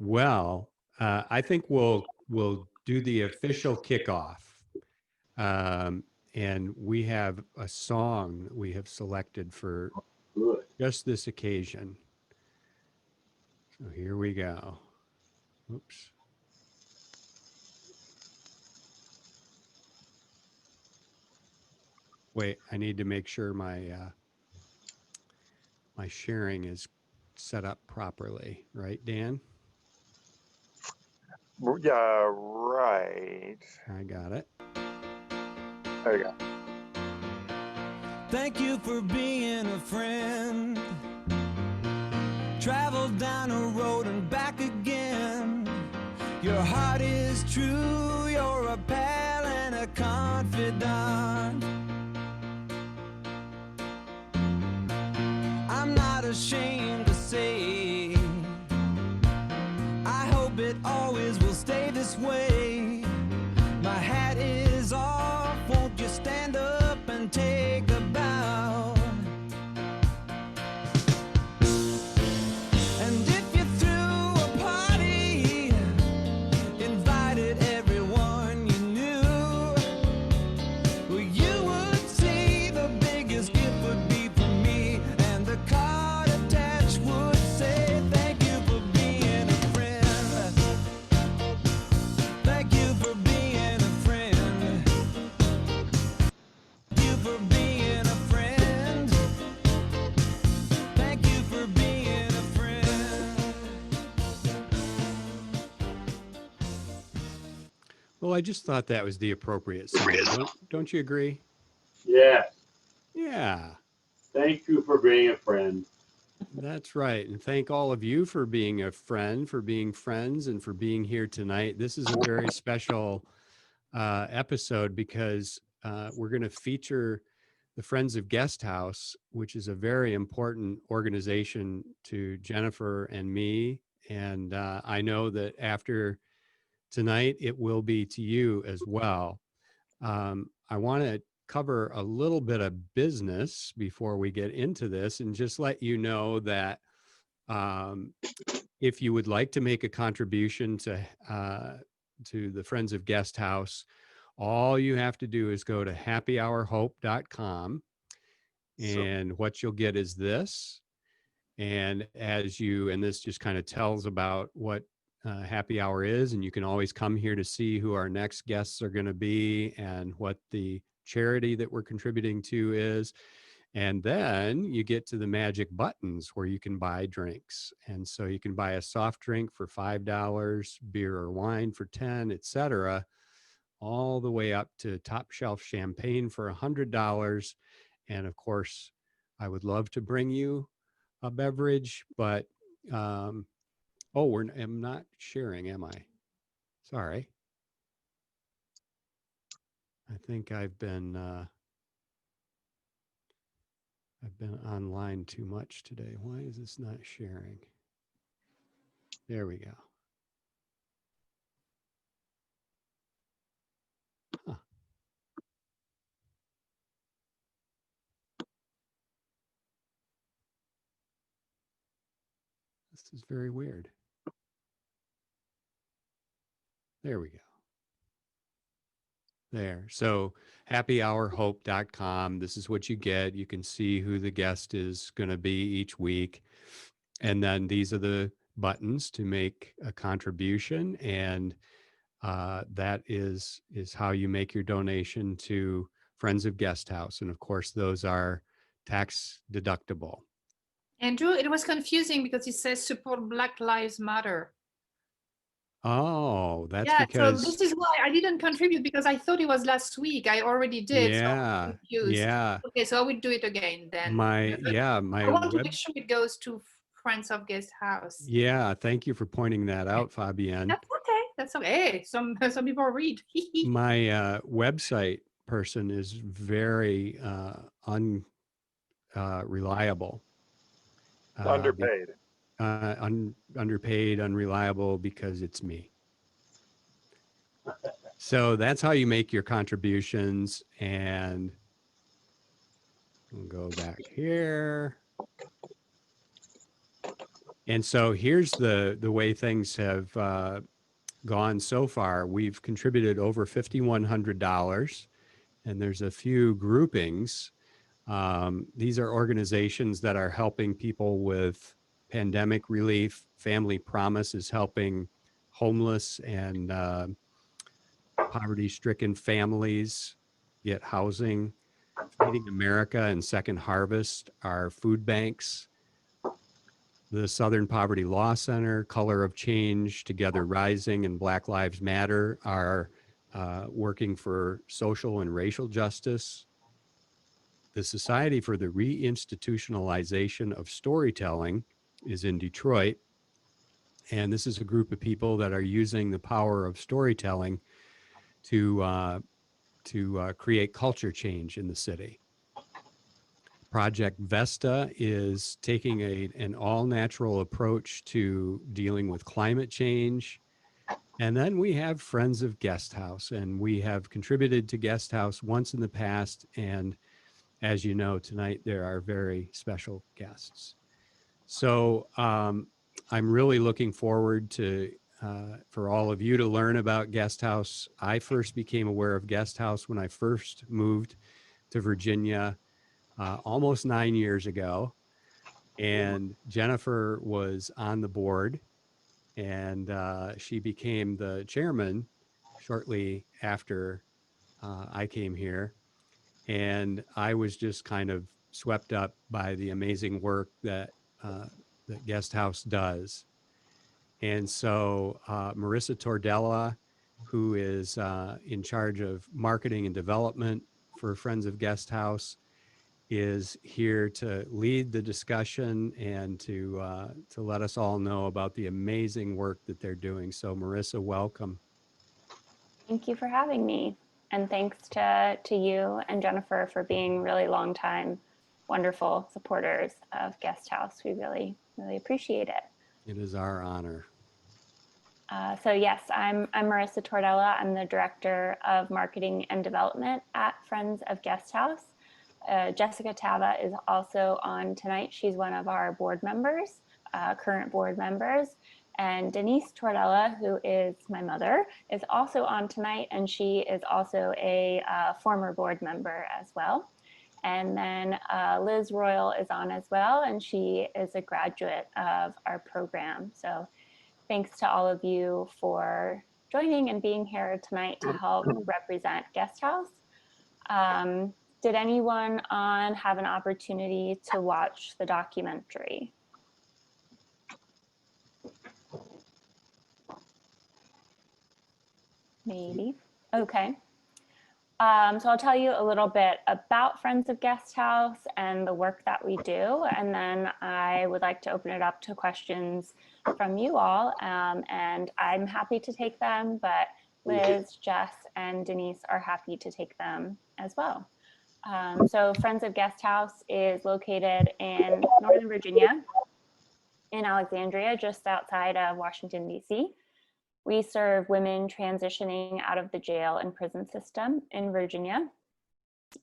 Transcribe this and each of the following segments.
Well, I think we'll do the official kickoff, um, and we have a song that we have selected for Good. just this occasion. So here we go. Oops. Wait, I need to make sure my sharing is set up properly, right, Dan? Yeah, right. I got it. There you go. Thank you for being a friend. Travel down a road and back again. Your heart is true, you're a pal and a confidant. I'm not ashamed to say, I hope it always will stay this way. My hat is off, won't you stand up and take a bow? And if you threw a party, invited everyone you knew, well, you would see the biggest gift would be from me, and the card attached would say, thank you for being a friend. Thank you for being a friend. Thank you for being a friend. Thank you for being a friend. Well, I just thought that was the appropriate song. Don't you agree? Yes. Yeah, Thank you for being a friend. that's right. And thank all of you for being a friend, for being friends, and for being here tonight. This is a very special episode because we're going to feature the Friends of Guest House, which is a very important organization to Jennifer and me. And I know that after tonight, it will be to you as well. I want to cover a little bit of business before we get into this and just let you know that um, if you would like to make a contribution to the Friends of Guest House, all you have to do is go to happyhourhope.com, So, and what you'll get is this. And and this just kind of tells about what happy hour is, and you can always come here to see who our next guests are going to be and what the charity that we're contributing to is. And then you get to the magic buttons where you can buy drinks. And so you can buy a soft drink for $5, beer or wine for 10, etc., all the way up to top shelf champagne for $100. And of course, I would love to bring you a beverage, but oh, I'm not sharing, am I? Sorry. I think I've been online too much today. Why is this not sharing? There we go. Huh. This is very weird. There we go. There. So happyhourhope.com. This is what you get. You can see who the guest is going to be each week. And then these are the buttons to make a contribution. And that is how you make your donation to Friends of Guest House. And of course, those are tax deductible. Andrew, it was confusing because it says support Black Lives Matter. Oh, that's Yeah, so because, this is why I didn't contribute because I thought it was last week. I already did, so I'm yeah, confused. yeah, Okay, so I will do it again then. my I want to web. make sure it goes to Friends of Guest House. Yeah, thank you for pointing that out, Fabienne. That's okay. That's okay. Hey, some people read. My website person is very unreliable. underpaid. Underpaid, unreliable because it's me. So that's how you make your contributions. And we'll go back here. And so here's the way things have gone so far. We've contributed over $5,100, and there's a few groupings. These are organizations that are helping people with pandemic relief. Family Promise is helping homeless and poverty-stricken families get housing. Feeding America and Second Harvest are food banks. The Southern Poverty Law Center, Color of Change, Together Rising, and Black Lives Matter are working for social and racial justice. The Society for the Reinstitutionalization of Storytelling is in Detroit. And this is a group of people that are using the power of storytelling to create culture change in the city. Project Vesta is taking an all-natural approach to dealing with climate change. And then we have Friends of Guest House, and we have contributed to Guest House once in the past. And as you know, tonight there are very special guests. So I'm really looking forward to for all of you to learn about Guest House. I first became aware of Guest House when I first moved to Virginia almost 9 years ago. And Jennifer was on the board, and she became the chairman shortly after I came here. And I was just kind of swept up by the amazing work that Guest House does. And so Marissa Tordella, who is in charge of marketing and development for Friends of Guest House, is here to lead the discussion and to let us all know about the amazing work that they're doing. So Marissa, welcome. Thank you for having me. And thanks to you and Jennifer for being really long time wonderful supporters of Guest House. We really, really appreciate it. It is our honor. So yes, I'm Marissa Tordella. I'm the Director of Marketing and Development at Friends of Guest House. Jessica Tava is also on tonight. She's one of our board members, current board members. And Denise Tordella, who is my mother, is also on tonight, and she is also a former board member as well. And then Liz Royal is on as well, and she is a graduate of our program. So thanks to all of you for joining and being here tonight to help represent Guest House. Did anyone have an opportunity to watch the documentary? Maybe. Okay. So I'll tell you a little bit about Friends of Guest House and the work that we do, and then I would like to open it up to questions from you all, and I'm happy to take them, but Liz, Jess, and Denise are happy to take them as well. So Friends of Guest House is located in Northern Virginia, in Alexandria, just outside of Washington, D.C. We serve women transitioning out of the jail and prison system in Virginia.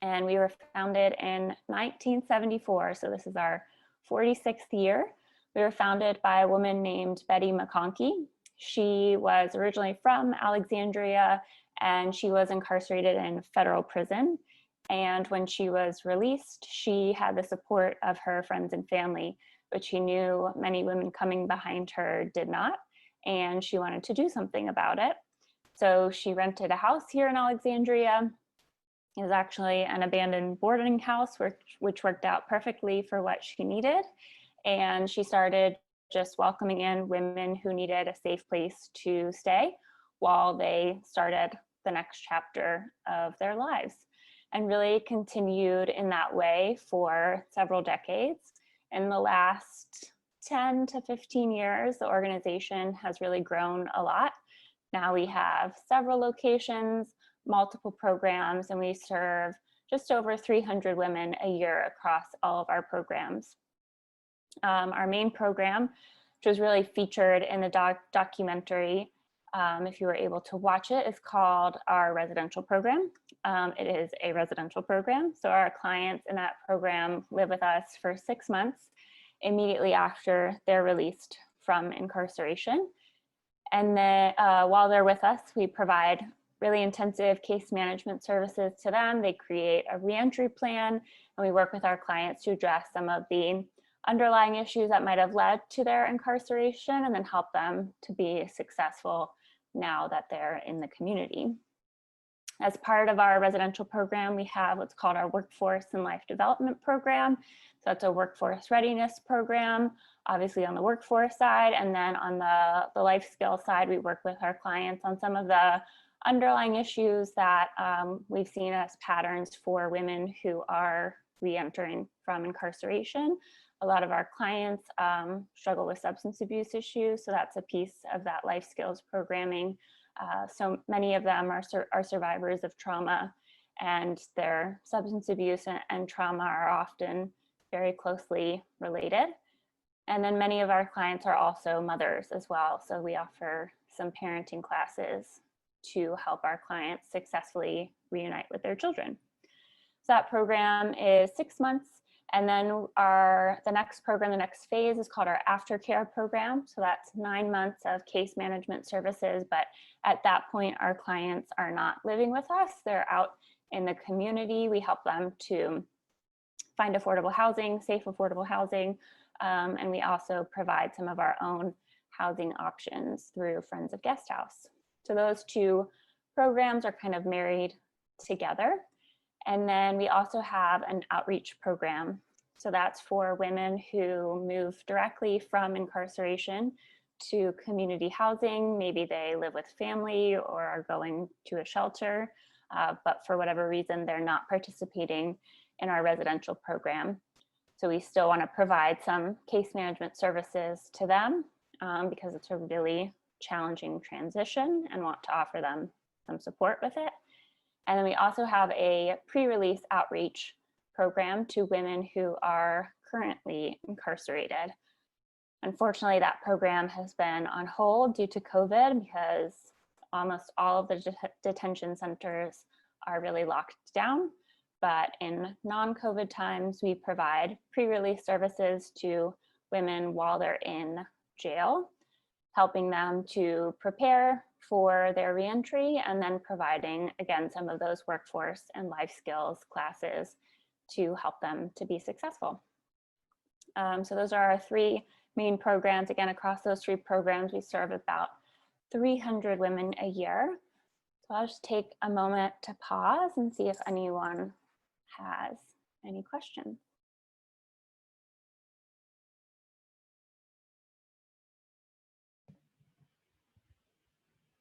And we were founded in 1974, so this is our 46th year. We were founded by a woman named Betty McConkey. She was originally from Alexandria, and she was incarcerated in federal prison. And when she was released, she had the support of her friends and family, but she knew many women coming behind her did not, and she wanted to do something about it. So she rented a house here in Alexandria. It was actually an abandoned boarding house, which worked out perfectly for what she needed. And she started just welcoming in women who needed a safe place to stay while they started the next chapter of their lives, and really continued in that way for several decades. In the last 10 to 15 years, the organization has really grown a lot. Now we have several locations, multiple programs, and we serve just over 300 women a year across all of our programs. Our main program, which was really featured in the documentary, if you were able to watch it, is called our residential program. It is a residential program, so our clients in that program live with us for 6 months, immediately after they're released from incarceration. And then while they're with us, we provide really intensive case management services to them. They create a reentry plan, and we work with our clients to address some of the underlying issues that might have led to their incarceration, and then help them to be successful now that they're in the community. As part of our residential program, we have what's called our Workforce and Life Development Program. So that's a workforce readiness program, obviously on the workforce side, and then on the life skill side, we work with our clients on some of the underlying issues that we've seen as patterns for women who are re-entering from incarceration. A lot of our clients struggle with substance abuse issues, so that's a piece of that life skills programming. So many of them are survivors of trauma, and their substance abuse and trauma are often very closely related. And then many of our clients are also mothers as well. So we offer some parenting classes to help our clients successfully reunite with their children. So that program is 6 months. And then the next program, the next phase is called our aftercare program. So that's 9 months of case management services. But at that point, our clients are not living with us. They're out in the community. We help them to find affordable housing, safe affordable housing. And we also provide some of our own housing options through Friends of Guest House. So those two programs are kind of married together. And then we also have an outreach program. So that's for women who move directly from incarceration to community housing. Maybe they live with family or are going to a shelter, but for whatever reason, they're not participating in our residential program. So we still want to provide some case management services to them because it's a really challenging transition, and want to offer them some support with it. And then we also have a pre-release outreach program to women who are currently incarcerated. Unfortunately, that program has been on hold due to COVID because almost all of the detention centers are really locked down. But in non-COVID times, we provide pre-release services to women while they're in jail, helping them to prepare for their reentry, and then providing, again, some of those workforce and life skills classes to help them to be successful. So those are our three main programs. Again, across those three programs, we serve about 300 women a year. So I'll just take a moment to pause and see if anyone has any questions.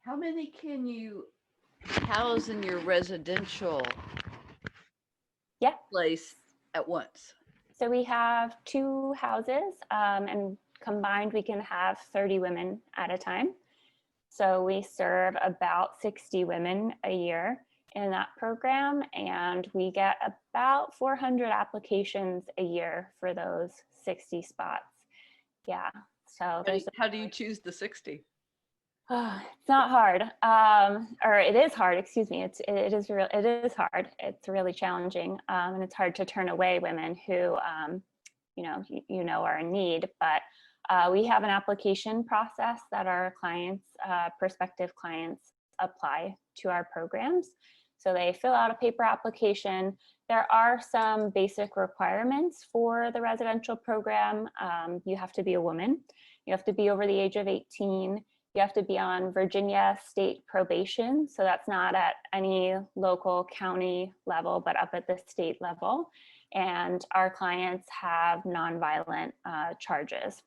How many can you house in your residential place at once? So we have 2 houses, and combined we can have 30 women at a time. So we serve about 60 women a year in that program, and we get about 400 applications a year for those 60 spots. Yeah, so How do you choose the 60? It's not hard, or it is hard, excuse me. It is hard. It's really challenging, and it's hard to turn away women who, you know, are in need. But we have an application process that our clients, prospective clients, apply to our programs. So they fill out a paper application. There are some basic requirements for the residential program. You have to be a woman. You have to be over the age of 18. You have to be on Virginia state probation. So that's not at any local county level, but up at the state level. And our clients have nonviolent charges.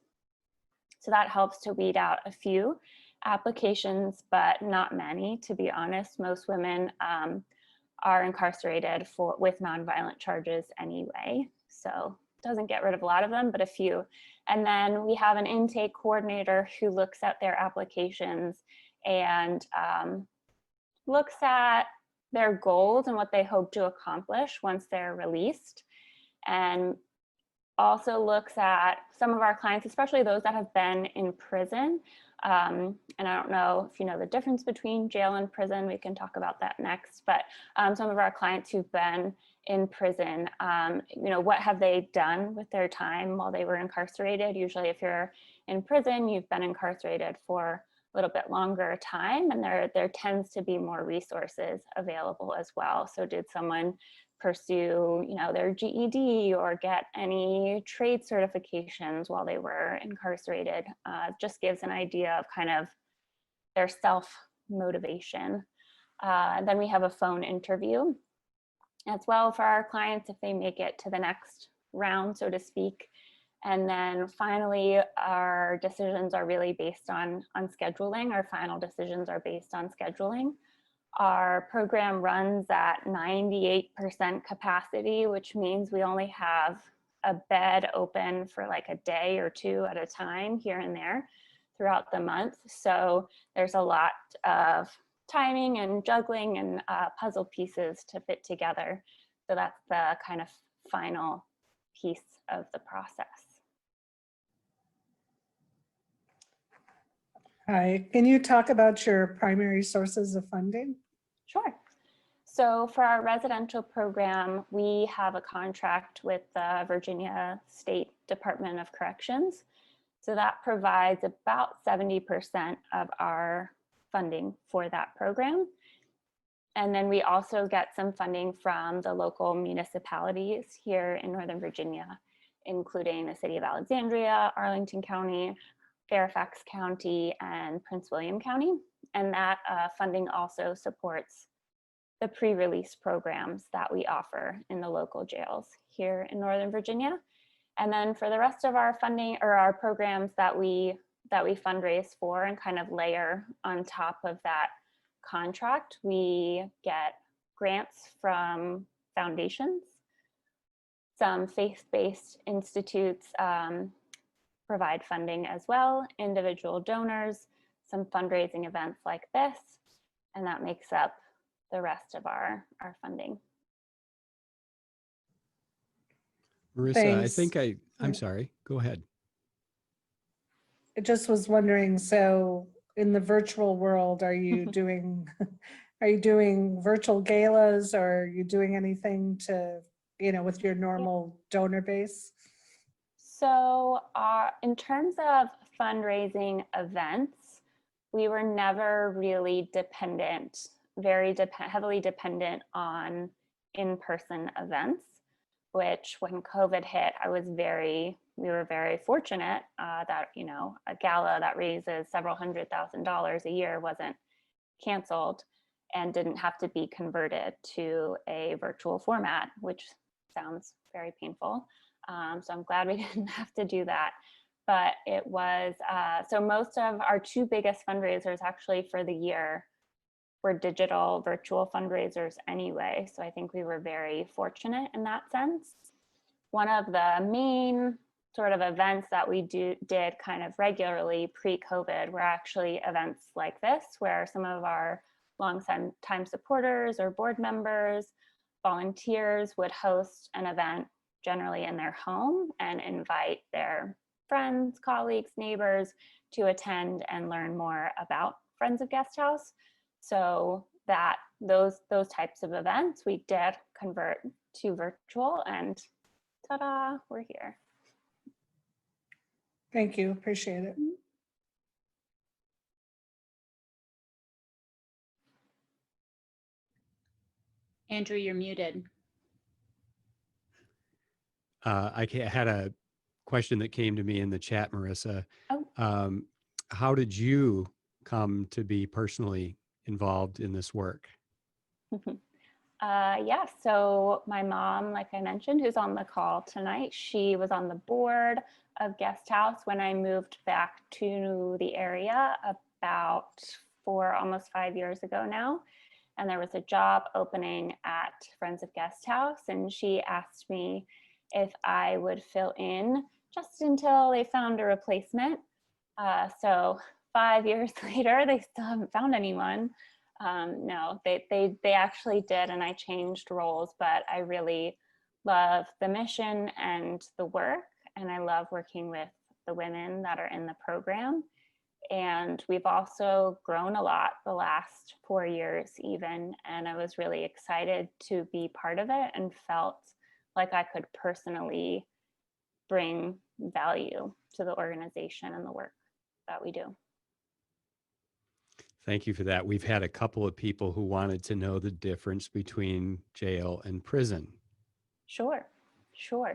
So that helps to weed out a few applications, but not many, to be honest. Most women are incarcerated with nonviolent charges anyway. So it doesn't get rid of a lot of them, but a few. And then we have an intake coordinator who looks at their applications and looks at their goals and what they hope to accomplish once they're released. And also looks at some of our clients, especially those that have been in prison. And I don't know if you know the difference between jail and prison. We can talk about that next. But some of our clients who've been in prison. What have they done with their time while they were incarcerated? Usually if you're in prison, you've been incarcerated for a little bit longer time, and there tends to be more resources available as well. So did someone pursue their GED or get any trade certifications while they were incarcerated? Just gives an idea of kind of their self motivation. Then we have a phone interview as well for our clients if they make it to the next round, so to speak. And then finally, our decisions are really based on scheduling. Our final decisions are based on scheduling. Our program runs at 98% capacity, which means we only have a bed open for like a day or two at a time here and there throughout the month. So there's a lot of timing and juggling and puzzle pieces to fit together. So that's the kind of final piece of the process. Hi, can you talk about your primary sources of funding? Sure. So for our residential program, we have a contract with the Virginia State Department of Corrections. So that provides about 70% of our funding for that program. And then we also get some funding from the local municipalities here in Northern Virginia, including the city of Alexandria, Arlington County, Fairfax County, and Prince William County. And that funding also supports the pre-release programs that we offer in the local jails here in Northern Virginia. And then for the rest of our funding or our programs that we fundraise for and kind of layer on top of that contract, we get grants from foundations, some faith-based institutes provide funding as well, individual donors, some fundraising events like this, and that makes up the rest of our funding. Marissa, Thanks. I'm sorry, go ahead. I just was wondering, so in the virtual world, are you doing virtual galas, or are you doing anything to, with your normal donor base? So in terms of fundraising events, we were never really heavily dependent on in-person events, which when COVID hit, we were very fortunate that, a gala that raises several $100,000 a year wasn't canceled and didn't have to be converted to a virtual format, which sounds very painful. So I'm glad we didn't have to do that. But it was, so most of our two biggest fundraisers actually for the year were digital virtual fundraisers anyway. So I think we were very fortunate in that sense. One of the main sort of events that we did kind of regularly pre-COVID were actually events like this, where some of our long-time supporters or board members, volunteers would host an event generally in their home and invite their friends, colleagues, neighbors to attend and learn more about Friends of Guest House. So that those types of events we did convert to virtual, and ta-da, we're here. Thank you, appreciate it. Andrew, you're muted. I had a question that came to me in the chat, Marissa. Oh. How did you come to be personally involved in this work? Yeah, so my mom, like I mentioned, who's on the call tonight, she was on the board of Guest House when I moved back to the area about almost 5 years ago now. And there was a job opening at Friends of Guest House, and she asked me if I would fill in just until they found a replacement. So 5 years later, they still haven't found anyone. No, they actually did, and I changed roles, but I really love the mission and the work, and I love working with the women that are in the program. And we've also grown a lot the last 4 years even, and I was really excited to be part of it and felt like I could personally bring value to the organization and the work that we do. Thank you for that. We've had a couple of people who wanted to know the difference between jail and prison. Sure.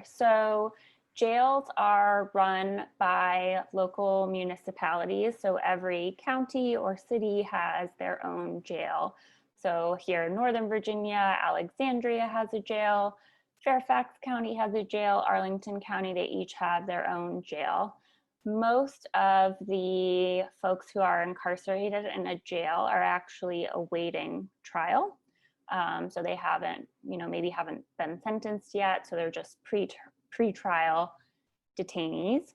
So jails are run by local municipalities. So every county or city has their own jail. So here in Northern Virginia, Alexandria has a jail, Fairfax County has a jail, Arlington County, they each have their own jail. Most of the folks who are incarcerated in a jail are actually awaiting trial. So they haven't, maybe haven't been sentenced yet. So they're just pre-trial detainees.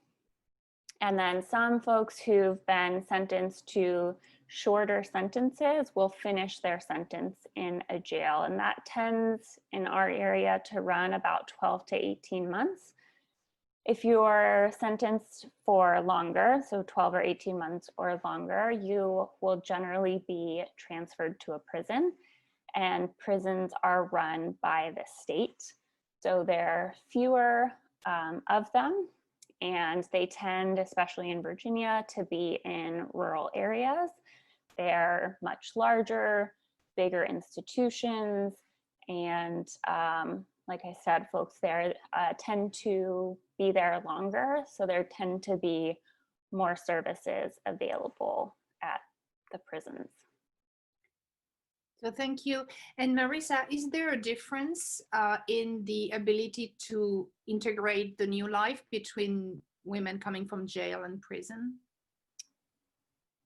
And then some folks who've been sentenced to shorter sentences will finish their sentence in a jail. And that tends in our area to run about 12 to 18 months. If you're sentenced for longer, so 12 or 18 months or longer, you will generally be transferred to a prison. And prisons are run by the state. So there are fewer of them, and they tend, especially in Virginia, to be in rural areas. They're much larger, bigger institutions, and like I said, folks there tend to be there longer, so there tend to be more services available at the prisons. So thank you. And Marissa, is there a difference in the ability to integrate the new life between women coming from jail and prison?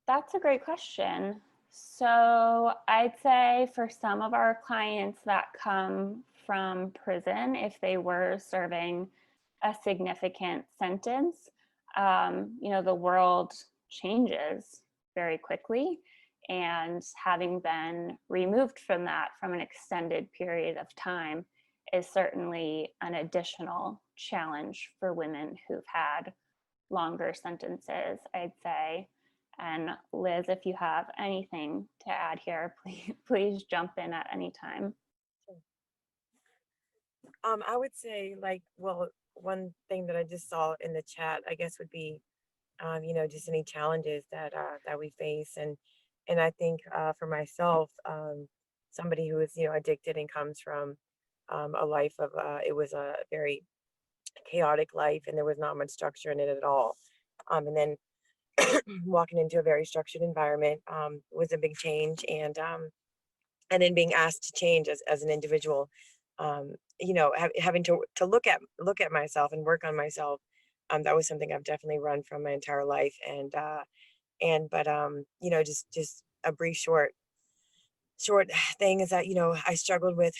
That's a great question. So I'd say for some of our clients that come from prison, if they were serving a significant sentence, the world changes very quickly. And having been removed from that from an extended period of time is certainly an additional challenge for women who've had longer sentences, I'd say. And Liz, if you have anything to add here, please jump in at any time. I would say one thing that I just saw in the chat, I guess, would be, just any challenges that we face. And I think for myself, somebody who is, addicted and comes from a life of, it was a very chaotic life and there was not much structure in it at all. And then walking into a very structured environment was a big change. And then being asked to change as an individual, having to look at myself and work on myself. That was something I've definitely run from my entire life. But just a brief short thing is that, I struggled with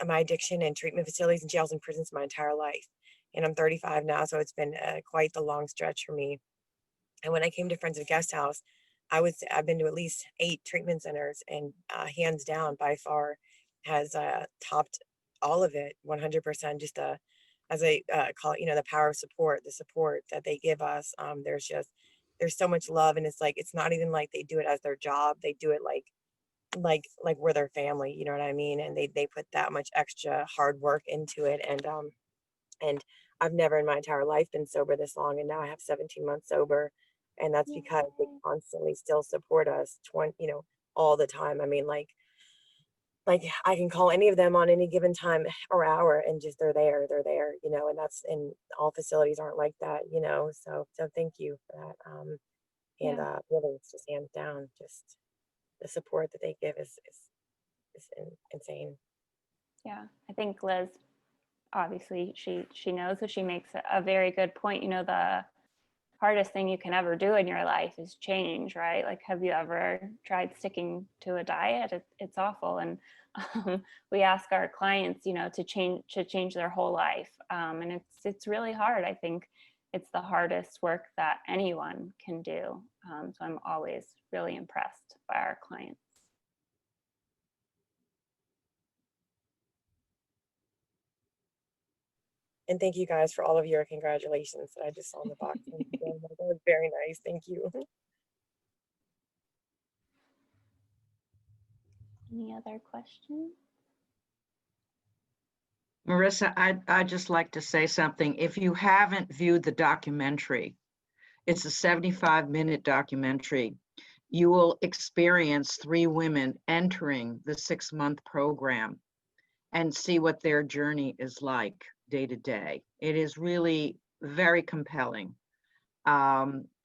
my addiction and treatment facilities and jails and prisons my entire life. And I'm 35 now, so it's been quite the long stretch for me. And when I came to Friends of Guest House, I've been to at least 8 treatment centers, and hands down, by far, has topped all of it 100%. Just as I call it, the power of support, the support that they give us. There's so much love, and it's not even like they do it as their job. They do it like we're their family, you know what I mean? And they put that much extra hard work into it. And I've never in my entire life been sober this long, and now I have 17 months sober. And that's because they constantly still support us all the time. I mean, like I can call any of them on any given time or hour, and just they're there, and all facilities aren't like that, so thank you for that. Really, it's just hands down, just the support that they give is insane. Yeah, I think Liz, obviously she knows, so she makes a very good point. The hardest thing you can ever do in your life is change, right? Like, have you ever tried sticking to a diet? It's awful. And we ask our clients, to change their whole life. And it's really hard. I think it's the hardest work that anyone can do. So I'm always really impressed by our clients. And thank you guys for all of your congratulations that I just saw in the box. That was very nice. Thank you. Any other questions? Marissa, I'd just like to say something. If you haven't viewed the documentary, it's a 75-minute documentary. You will experience 3 women entering the 6-month program and see what their journey is like day to day. It is really very compelling.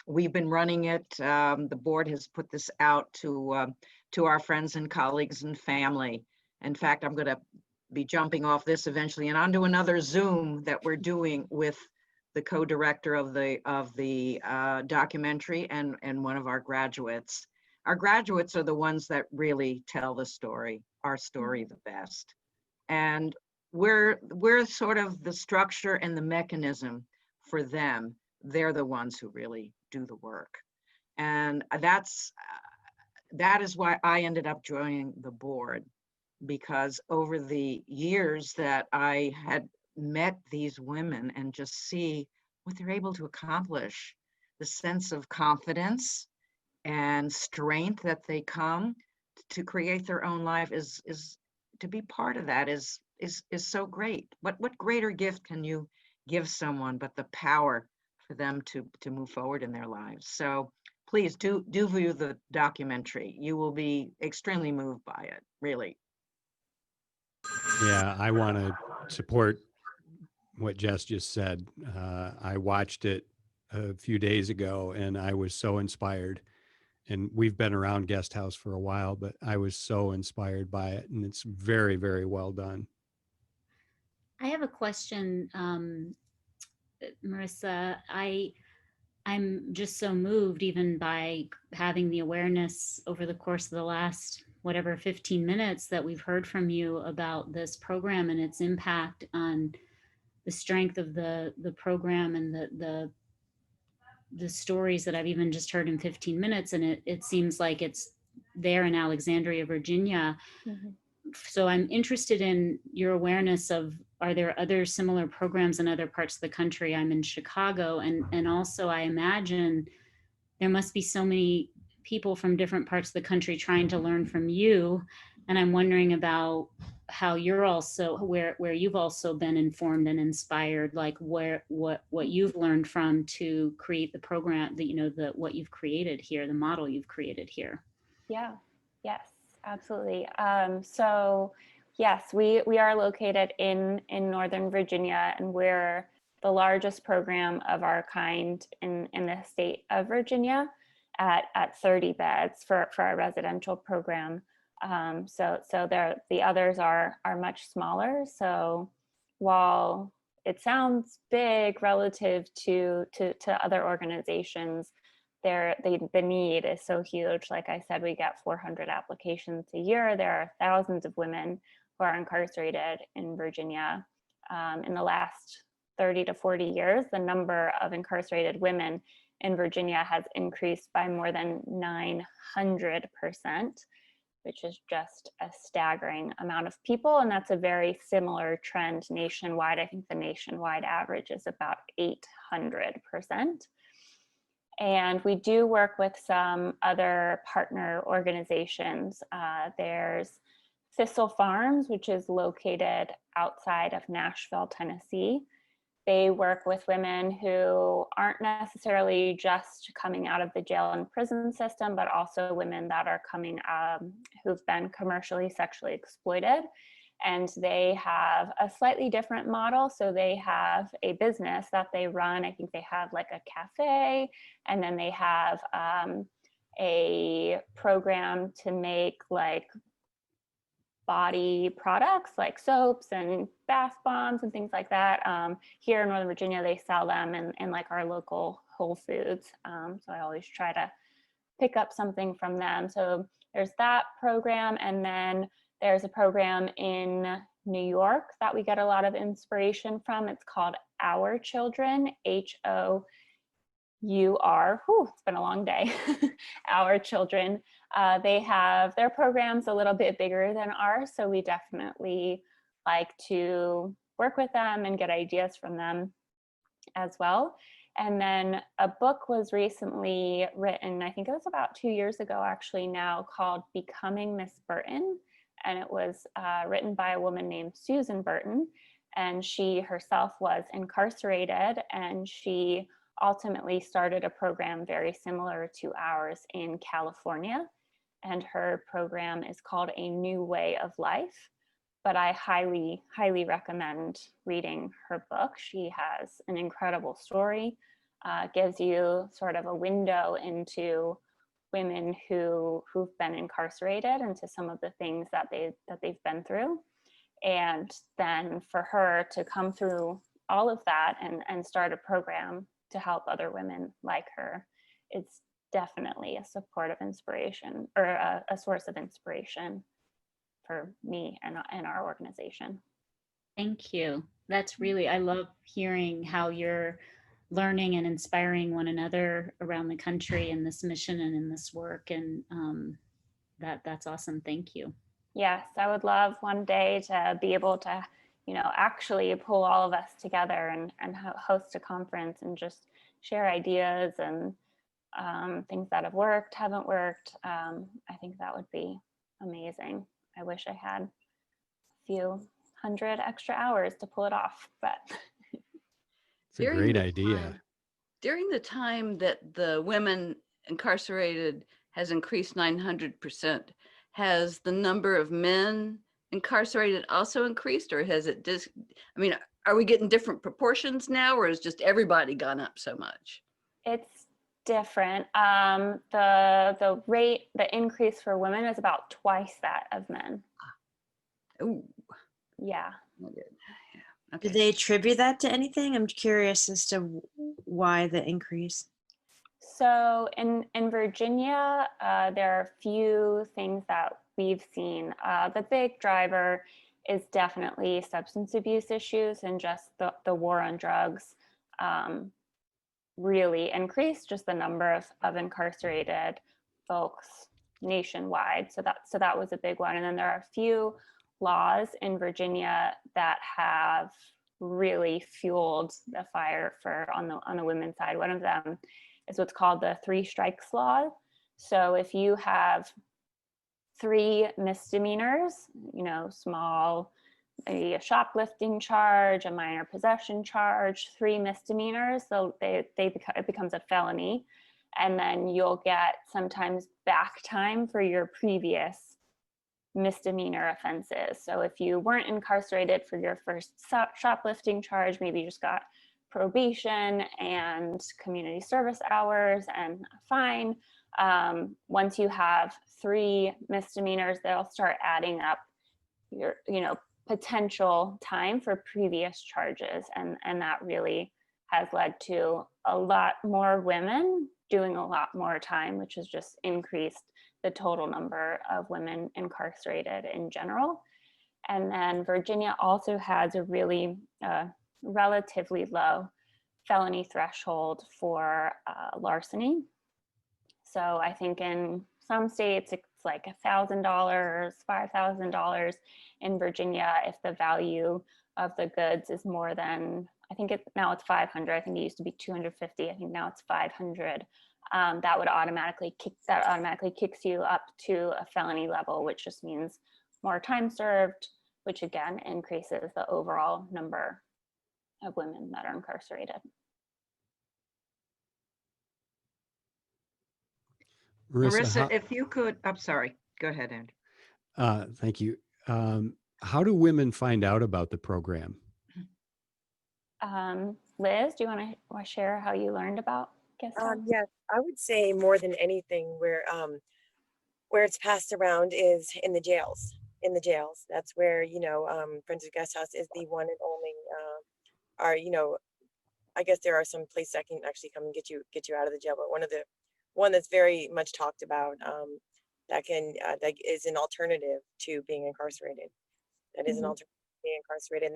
We've been running it. The board has put this out to our friends and colleagues and family. In fact, I'm going to be jumping off this eventually and onto another Zoom that we're doing with the co-director of the documentary and one of our graduates. Our graduates are the ones that really tell the story, our story, the best. And we're sort of the structure and the mechanism for them. They're the ones who really do the work. And that is why I ended up joining the board, because over the years that I had met these women and just see what they're able to accomplish, the sense of confidence and strength that they come to create their own life is to be part of that is so great. What greater gift can you give someone but the power for them to move forward in their lives? So please do view the documentary. You will be extremely moved by it, really. Yeah, I want to support what Jess just said. I watched it a few days ago and I was so inspired. And we've been around Guest House for a while, but I was so inspired by it, and it's very, very well done. I have a question, Marissa. I'm just so moved even by having the awareness over the course of the last, whatever, 15 minutes that we've heard from you about this program and its impact on the strength of the program and the stories that I've even just heard in 15 minutes. And it seems like it's there in Alexandria, Virginia. Mm-hmm. So I'm interested in your awareness of, are there other similar programs in other parts of the country? I'm in Chicago, and also I imagine there must be so many people from different parts of the country trying to learn from you. And I'm wondering about how you're also, where you've also been informed and inspired, like what you've learned from to create the program that, you know, what you've created here, the model you've created here. Yeah, yes, absolutely. So yes, we are located in Northern Virginia, and we're the largest program of our kind in the state of Virginia at 30 beds for our residential program. So the others are much smaller. So while it sounds big relative to other organizations, the need is so huge. Like I said, we get 400 applications a year. There are thousands of women who are incarcerated in Virginia. In the last 30 to 40 years, the number of incarcerated women in Virginia has increased by more than 900%, which is just a staggering amount of people. And that's a very similar trend nationwide. I think the nationwide average is about 800%. And we do work with some other partner organizations. There's Thistle Farms, which is located outside of Nashville, Tennessee. They work with women who aren't necessarily just coming out of the jail and prison system, but also women that are coming, who've been commercially sexually exploited. And they have a slightly different model. So they have a business that they run. I think they have like a cafe, and then they have a program to make like body products like soaps and bath bombs and things like that. Here in Northern Virginia, they sell them in like our local Whole Foods. So I always try to pick up something from them. So there's that program. And then there's a program in New York that we get a lot of inspiration from. It's called Our Children, HOUR. It's been a long day. Our Children. They have their programs a little bit bigger than ours, so we definitely like to work with them and get ideas from them as well. And then a book was recently written, I think it was about 2 years ago actually now, called Becoming Miss Burton, and it was written by a woman named Susan Burton, and she herself was incarcerated, and she ultimately started a program very similar to ours in California, and her program is called A New Way of Life. But I highly, highly recommend reading her book. She has an incredible story, gives you sort of a window into women who've been incarcerated and to some of the things that they've been through. And then for her to come through all of that and start a program to help other women like her, it's definitely a supportive inspiration, or a source of inspiration for me and our organization. Thank you. That's really, I love hearing how you're learning and inspiring one another around the country in this mission and in this work. And that's awesome. Thank you. Yes, I would love one day to be able to, actually pull all of us together and host a conference and just share ideas and things that have worked, haven't worked. I think that would be amazing. I wish I had a few hundred extra hours to pull it off, but It's a great idea. During the time that the women incarcerated has increased 900%, has the number of men incarcerated also increased, or has it are we getting different proportions now, or has just everybody gone up so much? it's different. The rate, the increase for women is about twice that of men. Oh, Yeah. yeah. Do Okay. they attribute that to anything? I'm curious as to why the increase. So in Virginia, there are a few things that we've seen. The big driver is definitely substance abuse issues, and just the war on drugs really increased just the number of incarcerated folks nationwide. So that was a big one. And then there are a few laws in Virginia that have really fueled the fire on the women's side. One of them is what's called the 3 strikes law. So if you have 3 misdemeanors, small, maybe a shoplifting charge, a minor possession charge, 3 misdemeanors, so it becomes a felony, and then you'll get sometimes back time for your previous misdemeanor offenses. So if you weren't incarcerated for your first shoplifting charge, maybe you just got probation and community service hours and a fine. Once you have 3 misdemeanors, they'll start adding up your, potential time for previous charges. And that really has led to a lot more women doing a lot more time, which has just increased the total number of women incarcerated in general. And then Virginia also has a really relatively low felony threshold for larceny. So I think in some states it's like $1,000, $5,000. In Virginia, if the value of the goods is more than, now it's 500. I think it used to be 250. I think now it's 500. That automatically kicks you up to a felony level, which just means more time served, which again increases the overall number of women that are incarcerated. Marissa, if you could, I'm sorry, go ahead, Andy. Thank you. How do women find out about the program? Liz, do you want to share how you learned about Guest House? Yes, I would say more than anything where it's passed around is in the jails. In the jails, that's where Friends of Guest House is the one and only. I guess there are some places that can actually come and get you out of the jail, but one that's very much talked about that is an alternative to being incarcerated. That is an alternative to being incarcerated.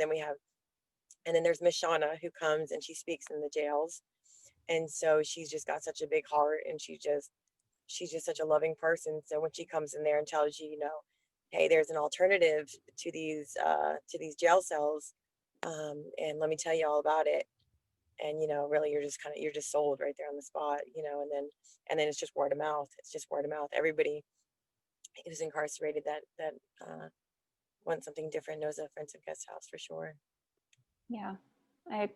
And then there's Miss Shauna, who comes and she speaks in the jails. And so she's just got such a big heart, and she's just such a loving person. So when she comes in there and tells you, hey, there's an alternative to these jail cells, and let me tell you all about it. And really, you're just sold right there on the spot, and then it's just word of mouth. It's just word of mouth. Everybody, who's incarcerated that wants something different knows a Friends of Guest House for sure. Yeah, I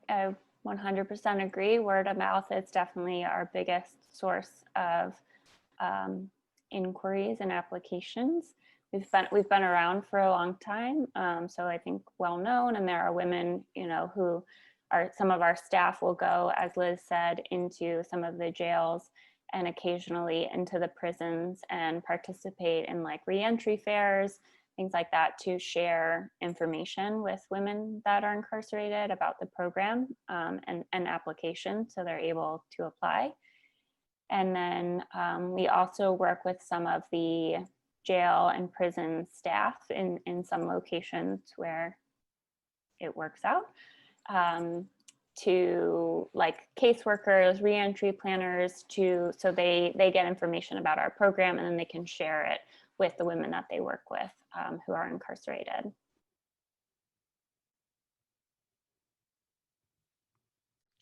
100% agree. Word of mouth is definitely our biggest source of inquiries and applications. We've been around for a long time, so I think well known. And there are women, you know, who are, some of our staff will go, as Liz said, into some of the jails and occasionally into the prisons and participate in like reentry fairs, things like that, to share information with women that are incarcerated about the program and application, so they're able to apply. And then we also work with some of the jail and prison staff in some locations where it works out, to like caseworkers, reentry planners, so they get information about our program, and then they can share it with the women that they work with who are incarcerated.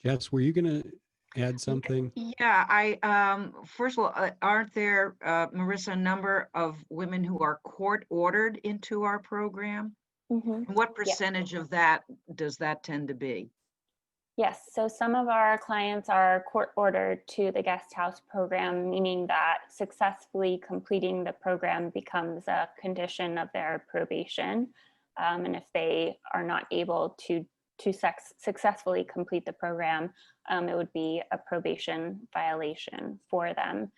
Jess, were you going to add something? Yeah, first of all, aren't there, Marissa, a number of women who are court ordered into our program? Mm-hmm. What percentage of that does that tend to be? Yes, so some of our clients are court ordered to the guest house program, meaning that successfully completing the program becomes a condition of their probation. And if they are not able to successfully complete the program, it would be a probation violation for them.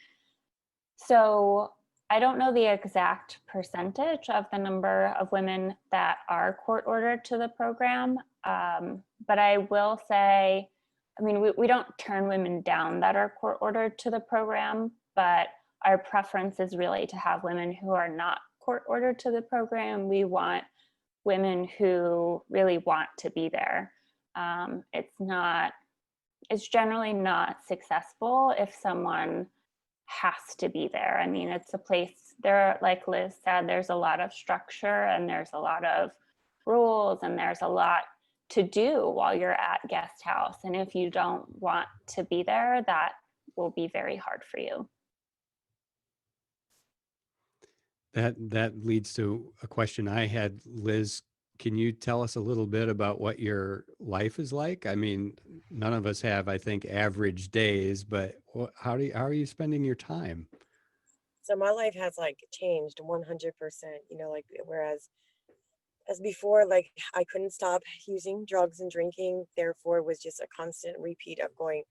So I don't know the exact percentage of the number of women that are court ordered to the program, but I will say, I mean, we don't turn women down that are court ordered to the program, but our preference is really to have women who are not court ordered to the program. We want women who really want to be there. It's generally not successful if someone has to be there. I mean, it's a place there, like Liz said, there's a lot of structure and there's a lot of rules and there's a lot to do while you're at guest house. And if you don't want to be there, that will be very hard for you. That leads to a question I had. Liz, can you tell us a little bit about what your life is like? I mean, none of us have, I think, average days, but how are you spending your time? So my life has like changed 100%, you know, like whereas as before, like I couldn't stop using drugs and drinking, therefore it was just a constant repeat of going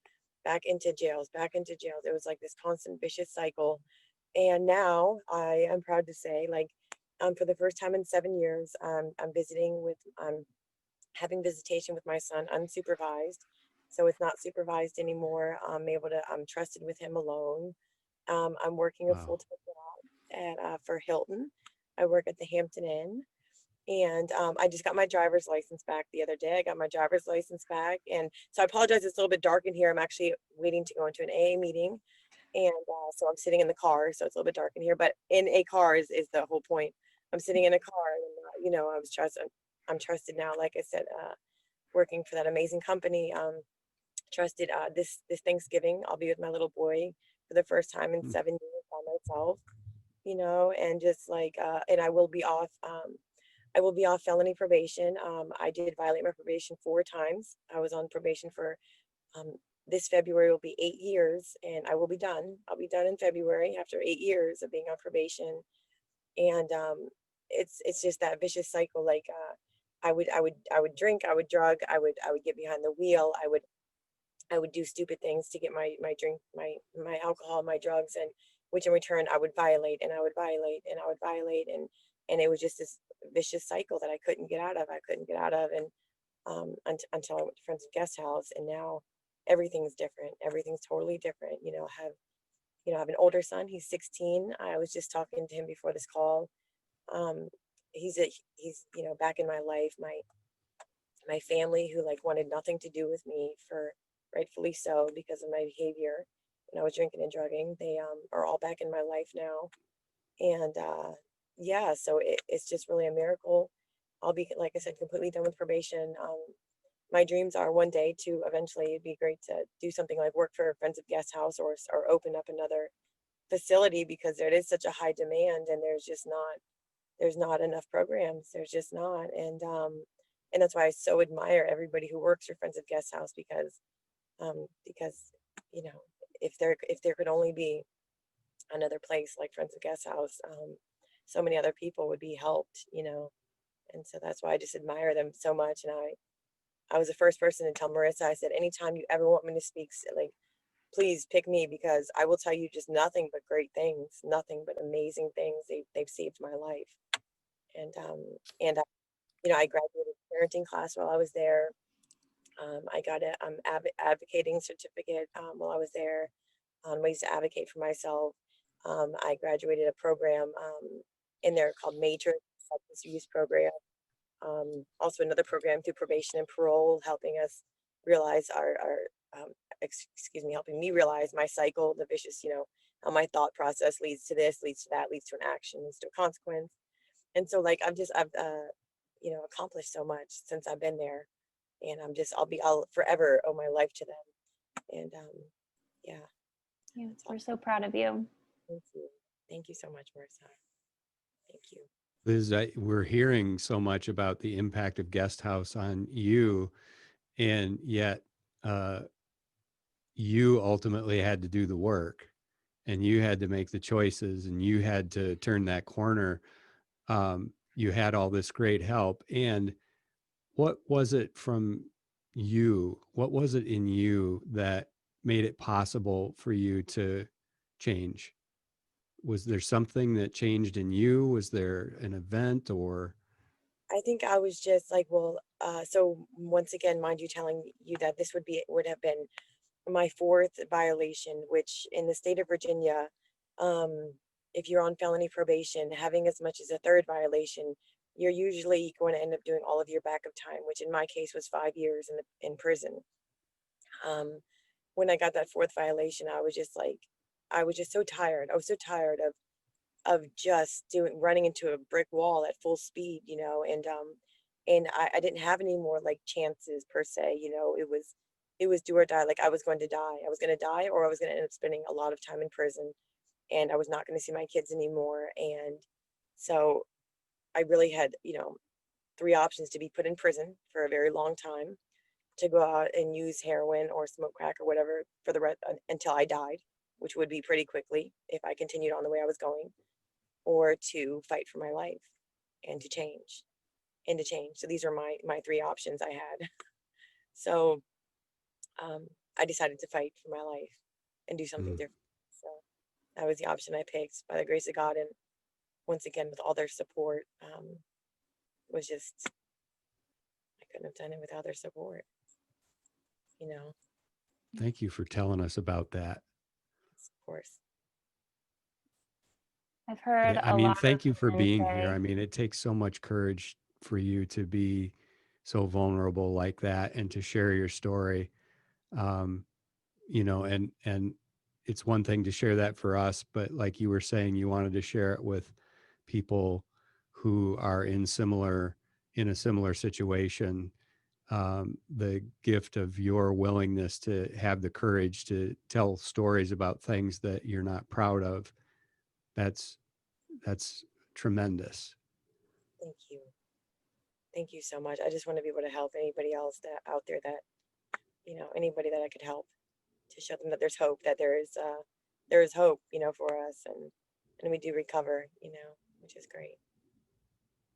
back into jails, back into jails. It was like this constant vicious cycle. And now I am proud to say, like, for the first time in 7 years, I'm having visitation with my son unsupervised. So it's not supervised anymore. I'm trusted with him alone. I'm working a Wow. full-time job for Hilton. I work at the Hampton Inn. And I just got my driver's license back the other day. I got my driver's license back. And so I apologize, it's a little bit dark in here. I'm actually waiting to go into an AA meeting. And so I'm sitting in the car, so it's a little bit dark in here, but in a car is the whole point. I'm sitting in a car and, you know, I'm trusted now, like I said, working for that amazing company. Trusted this Thanksgiving, I'll be with my little boy for the first time in 7 years by myself, you know, and just like, and I will be off felony probation. I did violate my probation 4 times. I was on probation for, this February will be 8 years and I will be done. I'll be done in February after 8 years of being on probation. And it's just that vicious cycle. Like I would drink, I would drug, I would get behind the wheel. I would do stupid things to get my drink, my alcohol, my drugs, and which in return I would violate and I would violate and I would violate. And it was just this vicious cycle that I couldn't get out of. And until I went to Friends of Guest House, and now everything's different. Everything's totally different. You know, I have an older son. He's 16. I was just talking to him before this call. He's you know, back in my life, my family who like wanted nothing to do with me, for rightfully so because of my behavior when I was drinking and drugging. They are all back in my life now. And yeah, so it's just really a miracle. I'll be, like I said, completely done with probation. My dreams are one day to eventually, it'd be great to do something like work for Friends of Guest House or open up another facility because there is such a high demand, and there's not enough programs. There's just not. And that's why I so admire everybody who works for Friends of Guest House, because, you know, if there could only be another place like Friends of Guest House, so many other people would be helped, you know. And so that's why I just admire them so much. And I was the first person to tell Marissa, I said, anytime you ever want me to speak, like, please pick me, because I will tell you just nothing but great things, nothing but amazing things. They've saved my life. And you know, I graduated parenting class while I was there. I got a advocating certificate while I was there. I used to advocate for myself. I graduated a program in there called Matrix Substance Use Program. Also another program through probation and parole, helping us realize helping me realize my cycle, the vicious, you know, how my thought process leads to this, leads to that, leads to an action, leads to a consequence. And so like I've you know, accomplished so much since I've been there, and I'll forever owe my life to them. And yeah. Yeah, we're so proud of you. Thank you so much, Marissa. Thank you. Liz, we're hearing so much about the impact of Guest House on you, and yet you ultimately had to do the work, and you had to make the choices, and you had to turn that corner. You had all this great help. And what was it from you? What was it in you that made it possible for you to change? Was there something that changed in you? Was there an event or? I think I was just like, well, so once again, mind you, telling you that this would have been my fourth violation, which in the state of Virginia, if you're on felony probation, having as much as a third violation, you're usually going to end up doing all of your backup time, which in my case was 5 years in prison. When I got that fourth violation, I was just so tired. I was so tired of just running into a brick wall at full speed, you know, and I didn't have any more like chances per se, you know. It was do or die. Like I was going to die. I was going to die, or I was going to end up spending a lot of time in prison, and I was not going to see my kids anymore. And so I really had, you know, 3 options: to be put in prison for a very long time, to go out and use heroin or smoke crack or whatever for the rest until I died, which would be pretty quickly if I continued on the way I was going, or to fight for my life and to change. So these are my 3 options I had. So I decided to fight for my life and do something different. So that was the option I picked by the grace of God. And once again, with all their support, was just, I couldn't have done it without their support, you know. Thank you for telling us about that. Of course. I've heard I a mean, lot thank you of for women being say, here. I mean, it takes so much courage for you to be so vulnerable like that and to share your story. You know, and it's one thing to share that for us, but like you were saying, you wanted to share it with people who are in a similar situation. The gift of your willingness to have the courage to tell stories about things that you're not proud of, that's tremendous. Thank you. Thank you so much. I just want to be able to help anybody else out there that, you know, anybody that I could help, to show them that there's hope, that there is hope, you know, for us, and we do recover, you know, which is great.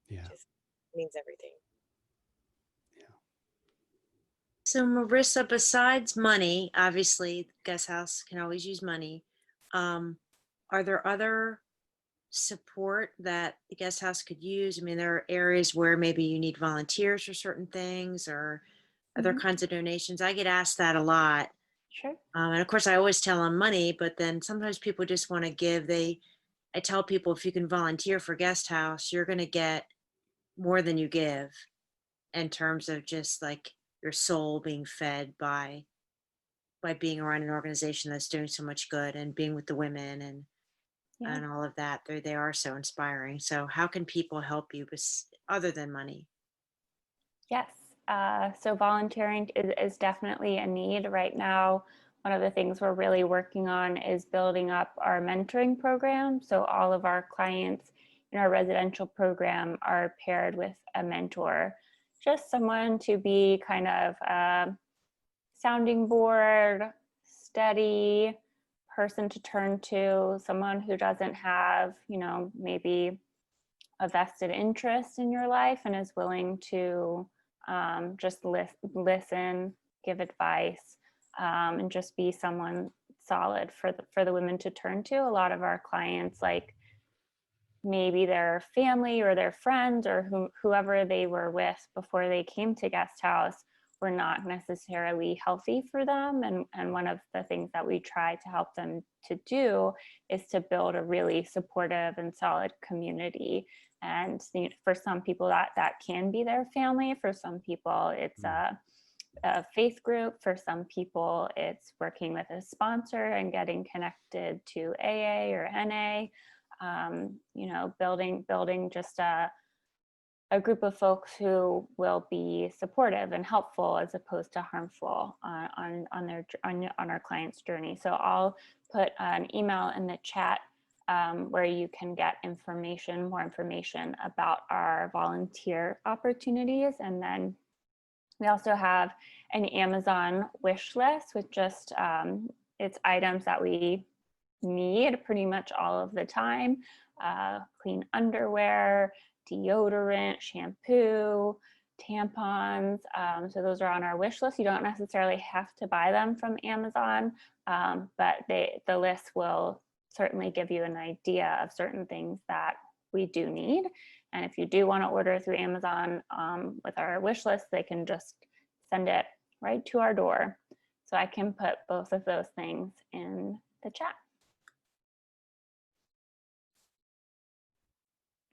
Yeah. It just means everything. So Marissa, besides money, obviously guest house can always use money. Are there other support that the guest house could use? I mean, there are areas where maybe you need volunteers for certain things, or other kinds of donations. I get asked that a lot. Sure. And of course I always tell them money, but then sometimes people just want to give. I tell people, if you can volunteer for guest house, you're going to get more than you give, in terms of just like your soul being fed by being around an organization that's doing so much good, and being with the women and all of that. They are so inspiring. So how can people help you other than money? Yes. So volunteering is definitely a need right now. one of the things we're really working on is building up our mentoring program. So all of our clients in our residential program are paired with a mentor, just someone to be kind of a sounding board, steady person to turn to, someone who doesn't have, you know, maybe a vested interest in your life and is willing to just listen, give advice, and just be someone solid for the women to turn to. A lot of our clients, like maybe their family or their friends or whoever they were with before they came to Guest House, were not necessarily healthy for them. And one of the things that we try to help them to do is to build a really supportive and solid community. And for some people that can be their family. For some people it's a faith group. For some people it's working with a sponsor and getting connected to AA or NA. You know, building just a group of folks who will be supportive and helpful as opposed to harmful on our client's journey. So I'll put an email in the chat where you can get more information about our volunteer opportunities. And then we also have an Amazon wish list with just it's items that we need pretty much all of the time: clean underwear, deodorant, shampoo, tampons. So those are on our wish list. You don't necessarily have to buy them from Amazon, but the list will certainly give you an idea of certain things that we do need. And if you do want to order through Amazon with our wish list, they can just send it right to our door. So I can put both of those things in the chat.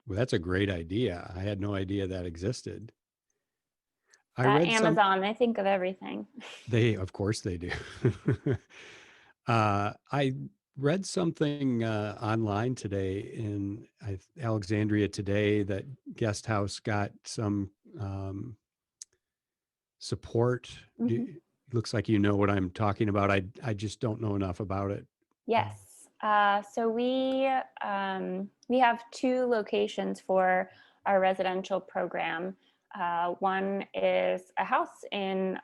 Well, that's a great idea. I had no idea that existed. I read Amazon, they think of everything. Of course they do. I read something online today in Alexandria Today that Guest House got some support. Looks like you know what I'm talking about. I just don't know enough about it. Yes. So we have 2 locations for our residential program. One is a house in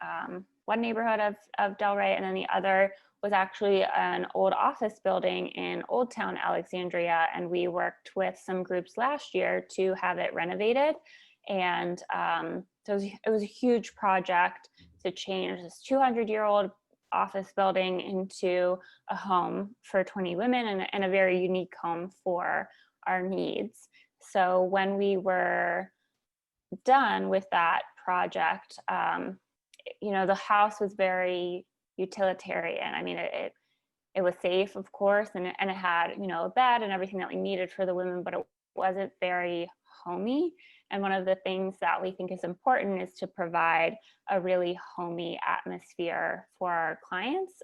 one neighborhood of Delray, and then the other was actually an old office building in Old Town Alexandria. And we worked with some groups last year to have it renovated. And so it was a huge project to change this 200-year-old office building into a home for 20 women and a very unique home for our needs. So when we were done with that project, you know, the house was very utilitarian. I mean, it was safe, of course, and it had, you know, a bed and everything that we needed for the women, but it wasn't very homey. And one of the things that we think is important is to provide a really homey atmosphere for our clients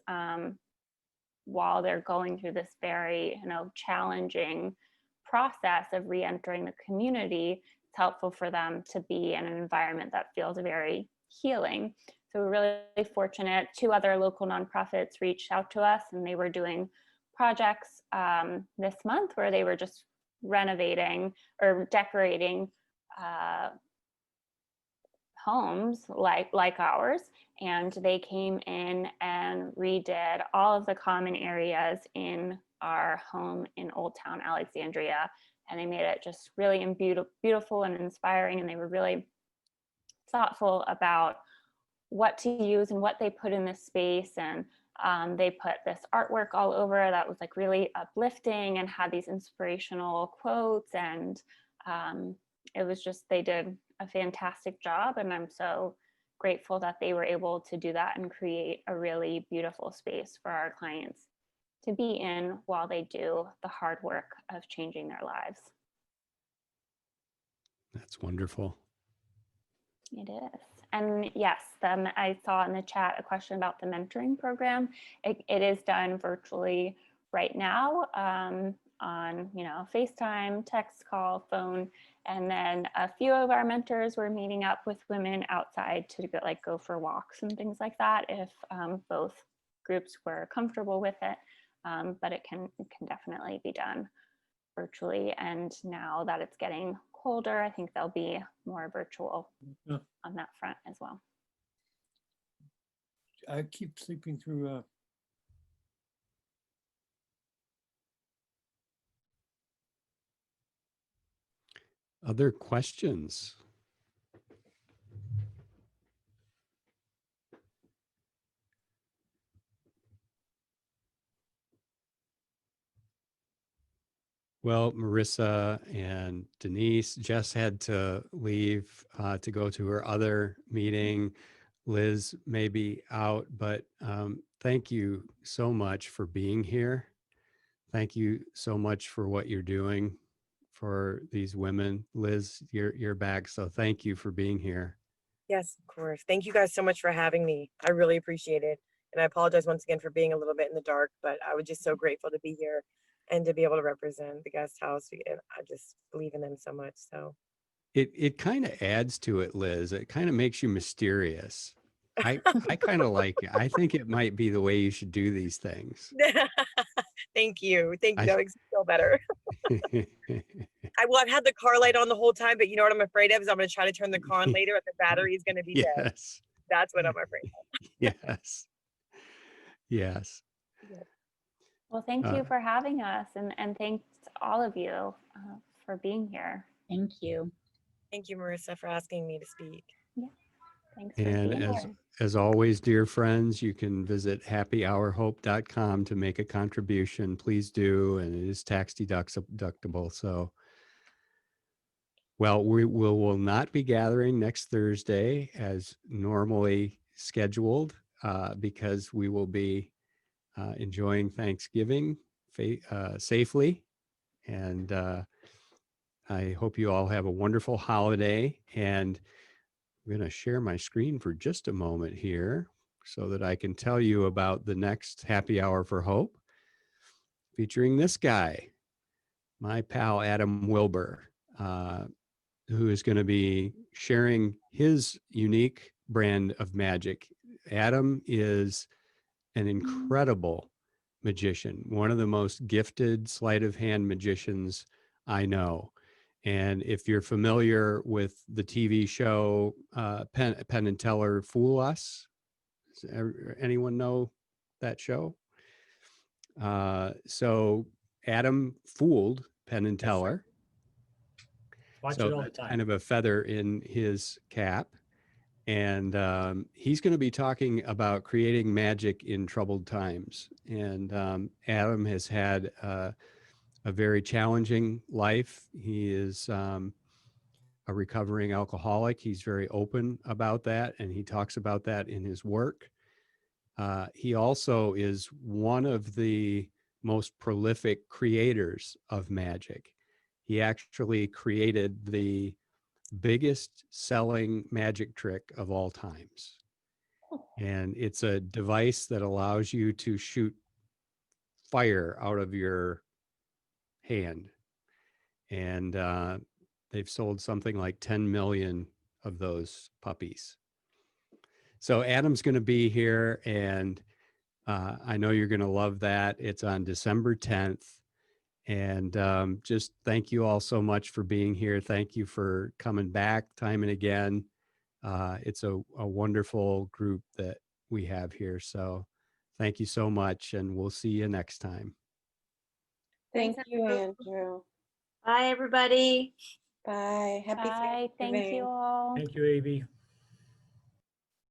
while they're going through this very, you know, challenging process of re-entering the community. It's helpful for them to be in an environment that feels very healing. So we're really fortunate. 2 other local nonprofits reached out to us, and they were doing projects this month where they were just renovating or decorating homes like ours, and they came in and redid all of the common areas in our home in Old Town Alexandria, and they made it just really beautiful and inspiring. And they were really thoughtful about what to use and what they put in this space. And they put this artwork all over that was like really uplifting and had these inspirational quotes. And it was just, they did a fantastic job. And I'm so grateful that they were able to do that and create a really beautiful space for our clients to be in while they do the hard work of changing their lives. That's wonderful. It is. And yes, I saw in the chat a question about the mentoring program. It is done virtually right now on, you know, FaceTime, text call, phone. And then a few of our mentors were meeting up with women outside to go for walks and things like that if both groups were comfortable with it, but it can definitely be done virtually. And now that it's getting colder, I think there'll be more virtual Yeah. on that front as well. I keep sleeping through Other questions? Well, Marissa and Denise, Jess had to leave to go to her other meeting. Liz may be out, but thank you so much for being here. Thank you so much for what you're doing for these women. Liz, you're back, so thank you for being here. Yes, of course. Thank you guys so much for having me. I really appreciate it. And I apologize once again for being a little bit in the dark, but I was just so grateful to be here and to be able to represent the guest house. And I just believe in them so much. So It kind of adds to it, Liz. It kind of makes you mysterious. I kind of like it. I think it might be the way you should do these things. thank you. Thank you. I- That makes me feel better. I've had the car light on the whole time, but you know what I'm afraid of is I'm going to try to turn the car on later and the battery is going to be dead. Yes. That's what I'm afraid of. Yes. Yes. Well, thank you for having us, and thanks all of you for being here. Thank you. Thank you, Marissa, for asking me to speak. Yeah, thanks for And being here. as always, dear friends, you can visit happyhourhope.com to make a contribution. Please do, and it is tax deductible. So, well, we will not be gathering next Thursday as normally scheduled because we will be enjoying Thanksgiving safely. And I hope you all have a wonderful holiday. And I'm going to share my screen for just a moment here so that I can tell you about the next Happy Hour for Hope, featuring this guy, my pal Adam Wilbur, who is going to be sharing his unique brand of magic. Adam is an incredible magician, one of the most gifted sleight of hand magicians I know. And if you're familiar with the TV show Penn and Teller Fool Us, does anyone know that show? So Adam fooled Penn and Teller. Watch So it all the that's time. kind of a feather in his cap. And he's going to be talking about creating magic in troubled times. And Adam has had a very challenging life. He is a recovering alcoholic. He's very open about that, and he talks about that in his work. He also is one of the most prolific creators of magic. He actually created the biggest selling magic trick of all times. And it's a device that allows you to shoot fire out of your hand. And they've sold something like 10 million of those puppies. So Adam's going to be here, and I know you're going to love that. It's on December 10th. And just thank you all so much for being here. Thank you for coming back time and again. It's a wonderful group that we have here. So thank you so much, and we'll see you next time. Thank you, Andrew. Bye, everybody. Bye. Happy Bye. Thank you Thanksgiving. all. Thank you, AB.